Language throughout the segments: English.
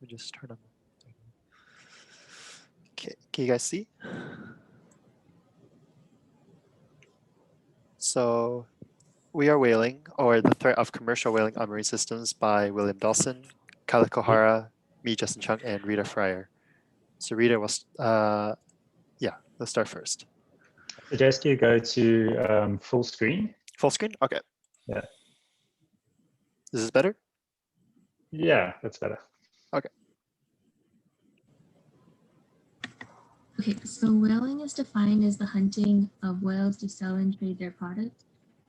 Let me just turn on. Okay, can you guys see? So We Are Whaling, or The Threat of Commercial Whaling on Marine Systems by William Dawson, Kyle Kohara, me, Justin Chung, and Rita Fryer. So Rita was, yeah, let's start first. Suggest you go to full screen. Full screen? Okay. Yeah. Is this better? Yeah, that's better. Okay. Okay, so whaling is defined as the hunting of whales to sell and trade their products.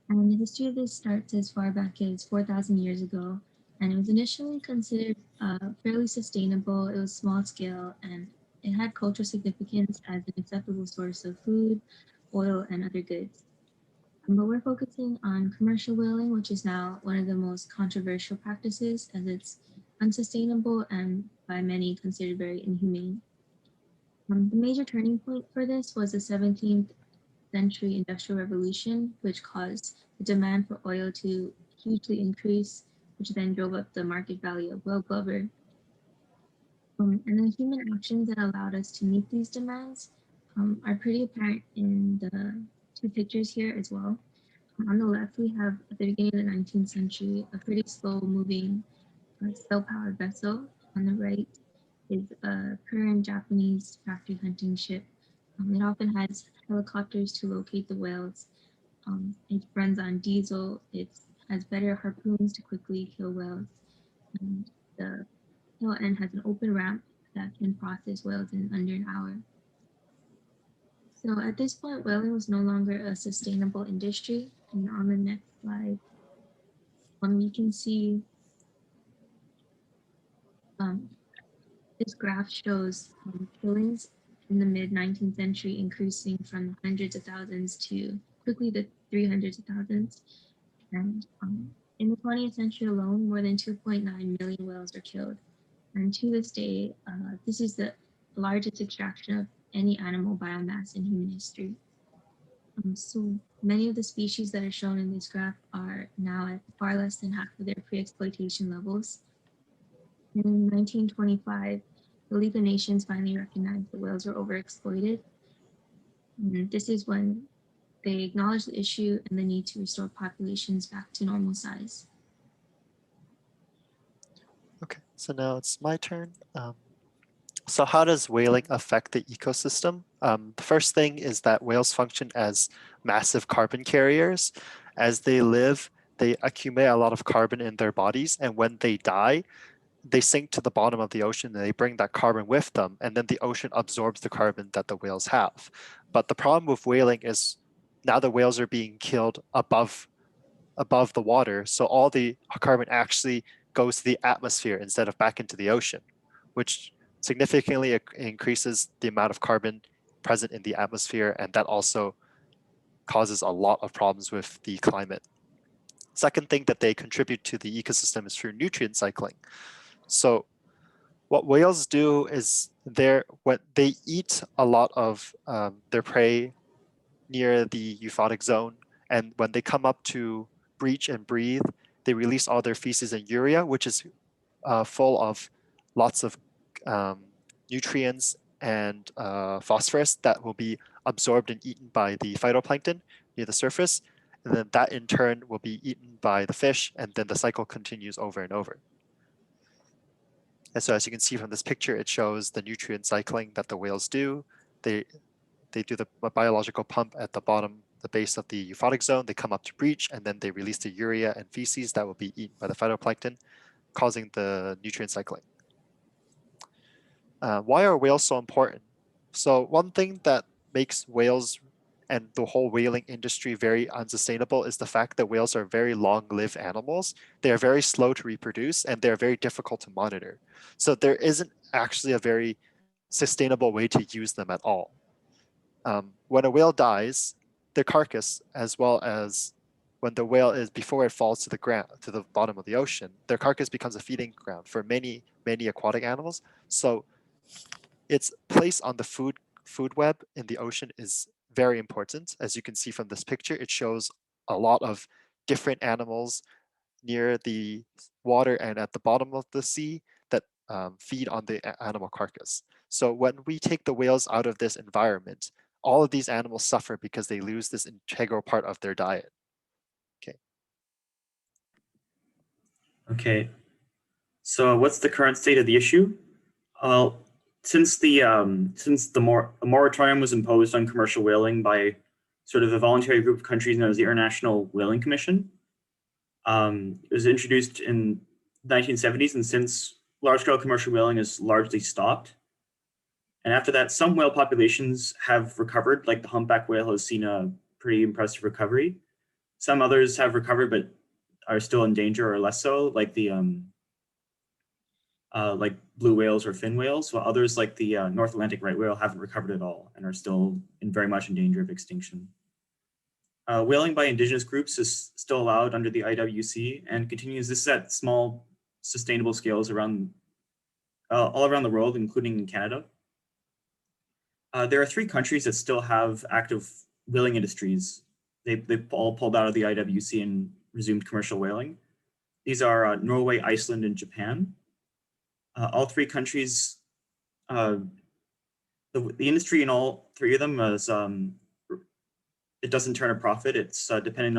And the history of this starts as far back as 4,000 years ago. And it was initially considered fairly sustainable. It was small scale and it had cultural significance as an acceptable source of food, oil, and other goods. But we're focusing on commercial whaling, which is now one of the most controversial practices as it's unsustainable and by many considered very inhumane. The major turning point for this was the 17th century Industrial Revolution, which caused the demand for oil to hugely increase, which then drove up the market value of whale blubber. And the human actions that allowed us to meet these demands are pretty apparent in the two pictures here as well. On the left, we have at the beginning of the 19th century, a pretty slow moving sail-powered vessel. On the right is a current Japanese factory hunting ship. It often has helicopters to locate the whales. It runs on diesel. It has better harpoons to quickly kill whales. And the tail end has an open ramp that can process whales in under an hour. So at this point, whaling was no longer a sustainable industry. And on the next slide, you can see this graph shows killings in the mid 19th century increasing from hundreds of thousands to quickly the 300s of thousands. And in the 20th century alone, more than 2.9 million whales are killed. And to this day, this is the largest extraction of any animal biomass in human history. So many of the species that are shown in this graph are now at far less than half of their pre-exploitation levels. In 1925, the League of Nations finally recognized the whales were overexploited. And this is when they acknowledged the issue and the need to restore populations back to normal size. Okay, so now it's my turn. So how does whaling affect the ecosystem? The first thing is that whales function as massive carbon carriers. As they live, they accumulate a lot of carbon in their bodies, and when they die, they sink to the bottom of the ocean and they bring that carbon with them, and then the ocean absorbs the carbon that the whales have. But the problem with whaling is now the whales are being killed above the water, so all the carbon actually goes to the atmosphere instead of back into the ocean, which significantly increases the amount of carbon present in the atmosphere, and that also causes a lot of problems with the climate. Second thing that they contribute to the ecosystem is through nutrient cycling. So what whales do is they eat a lot of their prey near the euphotic zone, and when they come up to breach and breathe, they release all their feces and urea, which is full of lots of nutrients and phosphorus that will be absorbed and eaten by the phytoplankton near the surface, and then that in turn will be eaten by the fish, and then the cycle continues over and over. And so as you can see from this picture, it shows the nutrient cycling that the whales do. They do the biological pump at the bottom, the base of the euphotic zone. They come up to breach, and then they release the urea and feces that will be eaten by the phytoplankton, causing the nutrient cycling. Why are whales so important? So one thing that makes whales and the whole whaling industry very unsustainable is the fact that whales are very long-lived animals. They are very slow to reproduce, and they're very difficult to monitor. So there isn't actually a very sustainable way to use them at all. When a whale dies, their carcass, as well as when the whale is, before it falls to the ground, to the bottom of the ocean, their carcass becomes a feeding ground for many, many aquatic animals. So its place on the food web in the ocean is very important. As you can see from this picture, it shows a lot of different animals near the water and at the bottom of the sea that feed on the animal carcass. So when we take the whales out of this environment, all of these animals suffer because they lose this integral part of their diet. Okay. Okay. So what's the current state of the issue? Well, since the moratorium was imposed on commercial whaling by sort of a voluntary group of countries known as the International Whaling Commission, it was introduced in the 1970s, and since large-scale commercial whaling is largely stopped. And after that, some whale populations have recovered, like the humpback whale has seen a pretty impressive recovery. Some others have recovered but are still in danger or less so, like the like blue whales or fin whales, while others like the North Atlantic right whale haven't recovered at all and are still very much in danger of extinction. Whaling by indigenous groups is still allowed under the IWC and continues this at small sustainable scales around all around the world, including in Canada. There are 3 countries that still have active whaling industries. They all pulled out of the IWC and resumed commercial whaling. These are Norway, Iceland, and Japan. All 3 countries, the industry in all 3 of them is, it doesn't turn a profit. It's dependent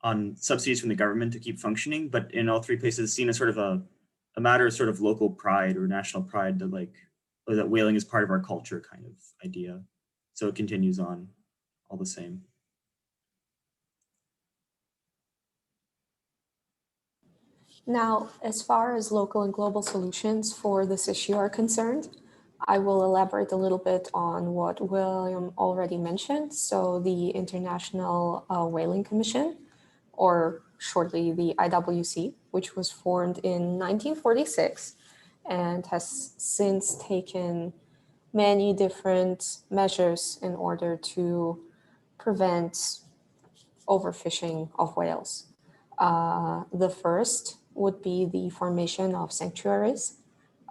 on subsidies from the government to keep functioning. But in all 3 places, it's seen as sort of a matter of sort of local pride or national pride that that whaling is part of our culture kind of idea. So it continues on all the same. Now, as far as local and global solutions for this issue are concerned, I will elaborate a little bit on what William already mentioned. So the International Whaling Commission, or shortly the IWC, which was formed in 1946 and has since taken many different measures in order to prevent overfishing of whales. The first would be the formation of sanctuaries.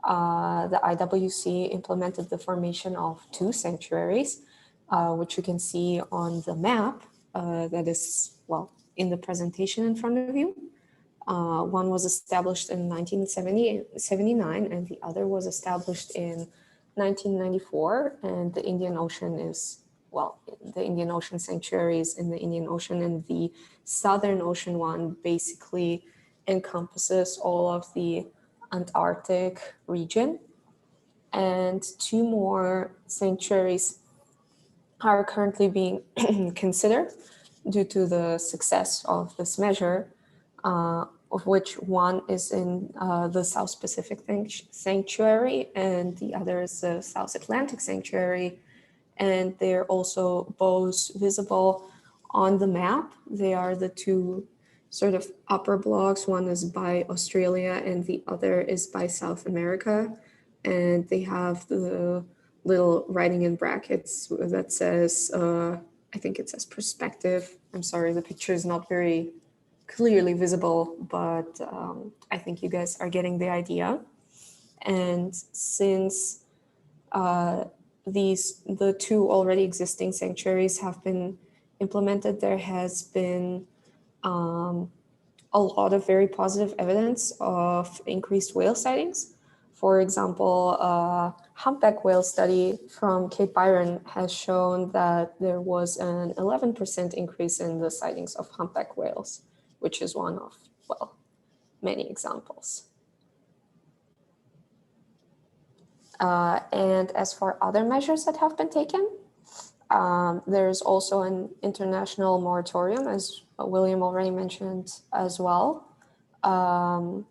The IWC implemented the formation of 2 sanctuaries, which you can see on the map that is, well, in the presentation in front of you. One was established in 1979 and the other was established in 1994. And the Indian Ocean is, well, the Indian Ocean sanctuaries in the Indian Ocean, and the Southern Ocean one basically encompasses all of the Antarctic region. And 2 more sanctuaries are currently being considered due to the success of this measure, of which one is in the South Pacific Sanctuary and the other is the South Atlantic Sanctuary. And they're also both visible on the map. They are the 2 sort of upper blocks. One is by Australia and the other is by South America. And they have the little writing in brackets that says, I think it says perspective. I'm sorry, the picture is not very clearly visible, but I think you guys are getting the idea. And since the 2 already existing sanctuaries have been implemented, there has been a lot of very positive evidence of increased whale sightings. For example, a humpback whale study from Cape Byron has shown that there was an 11% increase in the sightings of humpback whales, which is one of, well, many examples. And as for other measures that have been taken, there's also an international moratorium, as William already mentioned as well. And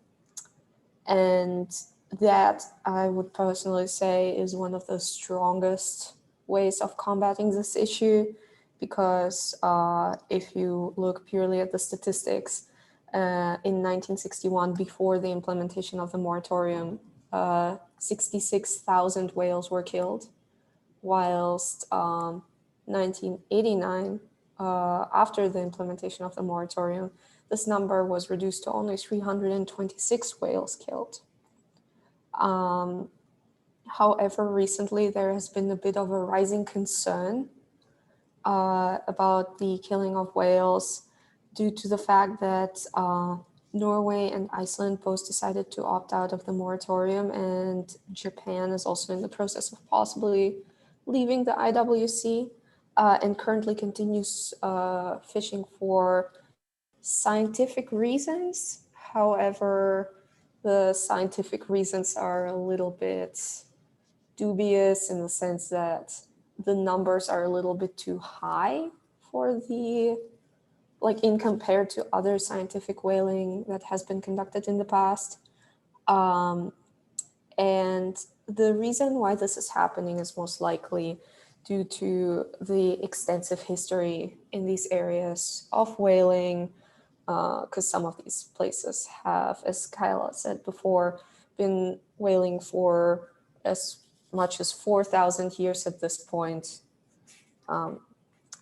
that, I would personally say, is one of the strongest ways of combating this issue, because if you look purely at the statistics, in 1961, before the implementation of the moratorium, 66,000 whales were killed, whilst 1989, after the implementation of the moratorium, this number was reduced to only 326 whales killed. However, recently there has been a bit of a rising concern about the killing of whales due to the fact that Norway and Iceland both decided to opt out of the moratorium, and Japan is also in the process of possibly leaving the IWC and currently continues fishing for scientific reasons. However, the scientific reasons are a little bit dubious in the sense that the numbers are a little bit too high for the, like, in compared to other scientific whaling that has been conducted in the past. And the reason why this is happening is most likely due to the extensive history in these areas of whaling, because some of these places have, as Kyla said before, been whaling for as much as 4,000 years at this point.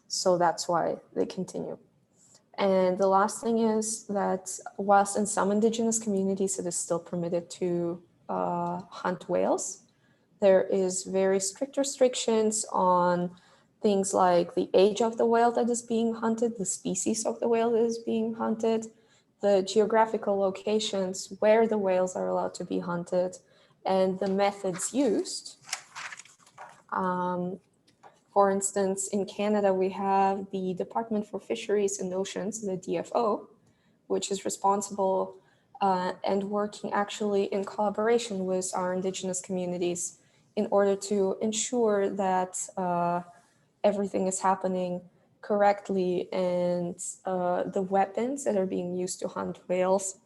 So that's why they continue. And the last thing is that whilst in some indigenous communities it is still permitted to hunt whales, there is very strict restrictions on things like the age of the whale that is being hunted, the species of the whale that is being hunted, the geographical locations where the whales are allowed to be hunted, and the methods used. For instance, in Canada, we have the Department for Fisheries and Oceans, the DFO, which is responsible and working actually in collaboration with our Indigenous communities in order to ensure that everything is happening correctly and the weapons that are being used to hunt whales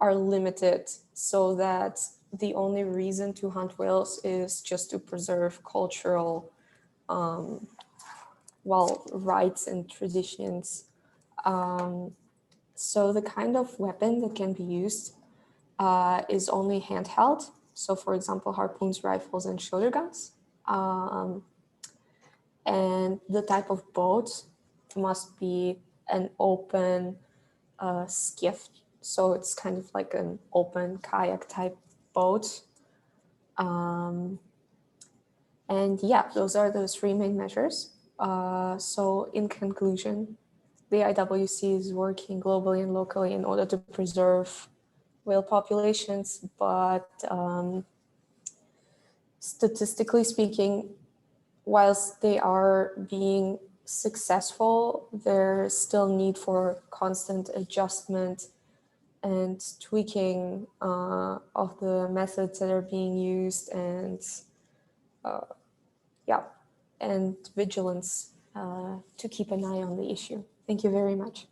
are limited so that the only reason to hunt whales is just to preserve cultural rights and traditions. So the kind of weapon that can be used is only handheld. So for example, harpoons, rifles, and shoulder guns. And the type of boat must be an open skiff. So it's kind of like an open kayak type boat. And yeah, those are those three main measures. So in conclusion, the IWC is working globally and locally in order to preserve whale populations, but statistically speaking, whilst they are being successful, there's still need for constant adjustment and tweaking of the methods that are being used, and and vigilance to keep an eye on the issue. Thank you very much.